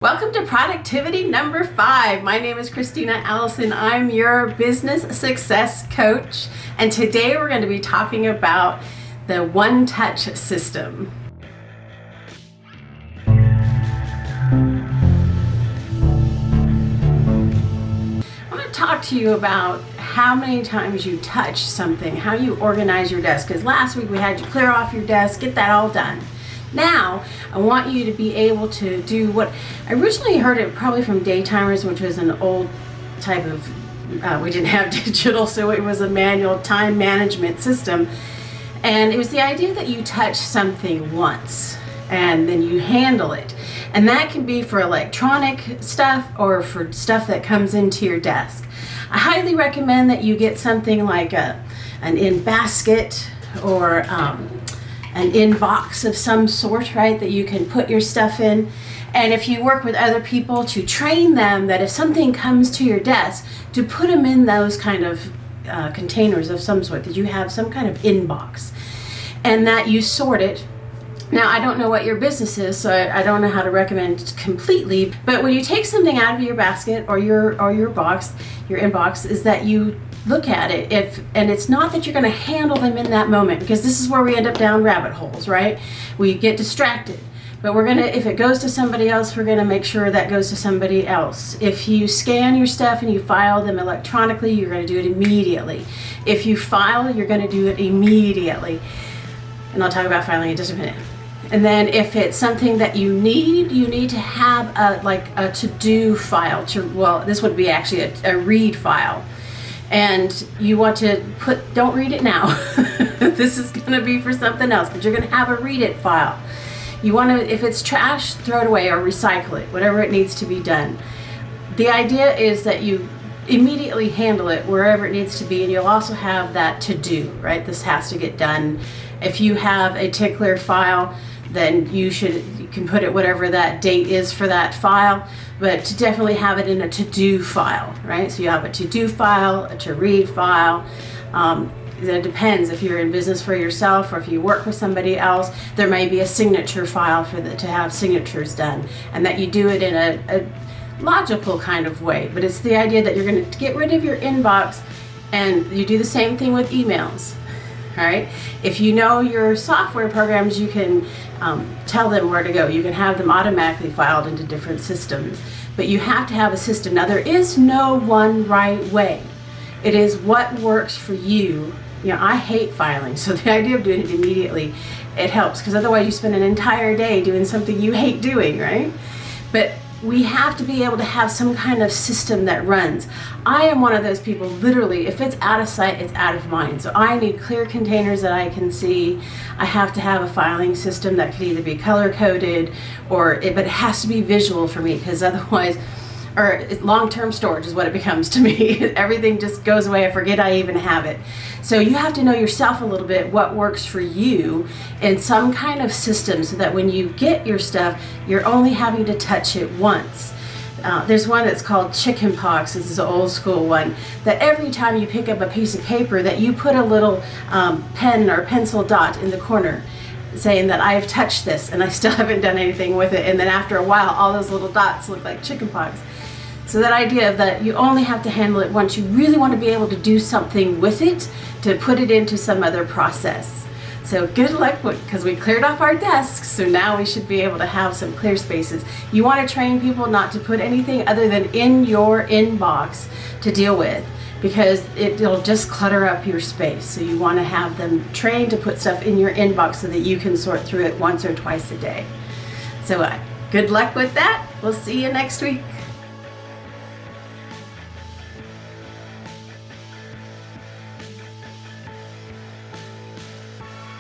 Welcome to productivity number 5. My name is Christina Allison. I'm your business success coach, and today we're going to be talking about the one-touch system. I want to talk to you about how many times you touch something, how you organize your desk, because last week we had you clear off your desk, get that all done. Now, I want you to be able to do what I originally heard it probably from Daytimers, which was an old type of, we didn't have digital, so it was a manual time management system. And it was the idea that you touch something once and then you handle it. And that can be for electronic stuff or for stuff that comes into your desk. I highly recommend that you get something like an in basket or an inbox of some sort, right, that you can put your stuff in. And if you work with other people, to train them that if something comes to your desk, to put them in those kind of containers of some sort, that you have some kind of inbox and that you sort it. Now, I don't know what your business is, so I don't know how to recommend completely, but when you take something out of your basket or your box, your inbox, is that you look at it, and it's not that you're going to handle them in that moment, because this is where we end up down rabbit holes, right? We get distracted. But if it goes to somebody else, we're going to make sure that goes to somebody else. If you scan your stuff and you file them electronically, you're going to do it immediately. If you file, you're going to do it immediately. And I'll talk about filing in just a minute. And then if it's something that you need to have a to-do file. This would be actually a read file. And you want to don't read it now. This is going to be for something else, but you're going to have a read it file. You want to, if it's trash, throw it away or recycle it, whatever it needs to be done. The idea is that you immediately handle it wherever it needs to be, and you'll also have that to do, right? This has to get done. If you have a tickler file, then you can put it whatever that date is for that file, but to definitely have it in a to-do file, right? So you have a to-do file, a to-read file. It depends if you're in business for yourself or if you work with somebody else. There may be a signature file to have signatures done, and that you do it in a logical kind of way. But it's the idea that you're going to get rid of your inbox, and you do the same thing with emails. All right. If you know your software programs, you can tell them where to go. You can have them automatically filed into different systems, but you have to have a system. Now, there is no one right way. It is what works for you. You know, I hate filing, so the idea of doing it immediately, it helps, because otherwise you spend an entire day doing something you hate doing, right? But we have to be able to have some kind of system that runs. I am one of those people, literally, if it's out of sight, it's out of mind. So I need clear containers that I can see. I have to have a filing system that could either be color-coded but it has to be visual for me, because otherwise, or long-term storage is what it becomes to me. Everything just goes away. I forget I even have it. So you have to know yourself a little bit, what works for you in some kind of system, so that when you get your stuff, you're only having to touch it once. There's one that's called chicken pox. This is an old school one, that every time you pick up a piece of paper, that you put a little pen or pencil dot in the corner saying that I've touched this and I still haven't done anything with it. And then after a while, all those little dots look like chicken pox. So that idea of that you only have to handle it once, you really want to be able to do something with it, to put it into some other process. So good luck, because we cleared off our desks, so now we should be able to have some clear spaces. You want to train people not to put anything other than in your inbox to deal with, because it'll just clutter up your space. So you want to have them trained to put stuff in your inbox so that you can sort through it once or twice a day. So good luck with that. We'll see you next week.